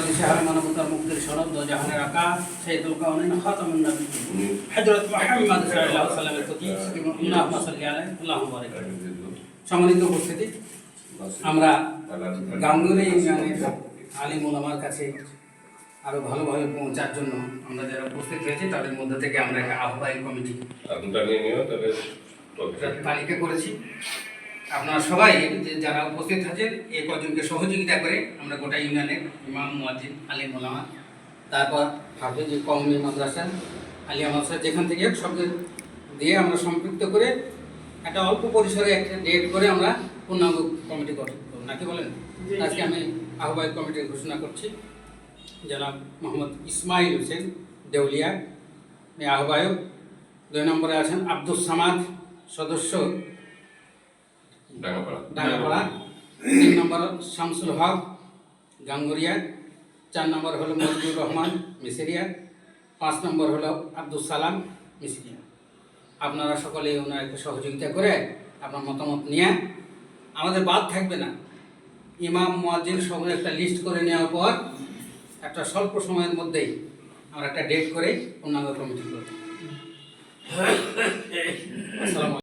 বাংলাদেশে হার মানবতার মুক্তির সনদ ও জাহানের আকা সাইয়্যিদুল কাউনাইন খাতামুন নবিয়্যিন হযরত মুহাম্মদ সাল্লাল্লাহু আলাইহি ওয়াসাল্লামের প্রতি আল্লাহুম্মা সাল্লি আলাইহি আল্লাহুম্মা বারিক আলাইহি। সম্মানিত উপস্থিতি, আমরা গাঙ্গুরি ইউনিয়নের আলিম ওলামার কাছে আরো ভালোভাবে পৌঁছার জন্য আমরা যারা উপস্থিত হয়েছি তাদের মধ্যে থেকে আমরা একটা আহ্বায়ক কমিটি তালিকা করেছি। আপনারা সবাই যারা উপস্থিত আছেন এই কজনকে সহযোগিতা করে আমরা গোটা ইউনিয়নের ইমাম, মুয়াজ্জিন, আলিম ওলামা, তারপর হাফেজ কওমি মাদ্রাসা, আলিয়া মাদ্রাসা, যেখান থেকে সবকে দিয়ে আমরা সম্পৃক্ত করে একটা অল্প পরিসরে একটা ডেট করে আমরা পূর্ণাঙ্গ কমিটি গঠন করব, নাকি বলেন? আজকে আমি আহ্বায়ক কমিটির ঘোষণা করছি। জনাব মোহাম্মদ ইসমাইল হোসেন দেউলিয়া আহ্বায়ক। 2 নম্বরে আছেন আব্দুস সামাদ, সদস্য ডাঙ্গাপাড়া। 3 নম্বর শামসুল হক গাঙ্গুরিয়া। 4 নম্বর হলো মজিবুর রহমান মিসরিয়া। 5 নম্বর হলো আব্দুল সালাম মিসরিয়া। আপনারা সকলে ওনাকে সহযোগিতা করে আপনার মতামত নিয়ে আমাদের বাদ থাকবে না। ইমাম, মুয়াজ্জিন সবার একটা লিস্ট করে নেওয়ার পর একটা স্বল্প সময়ের মধ্যেই আমরা একটা ডেট করে পূর্ণাঙ্গ কমিটি করব। আসসালামু আলাইকুম।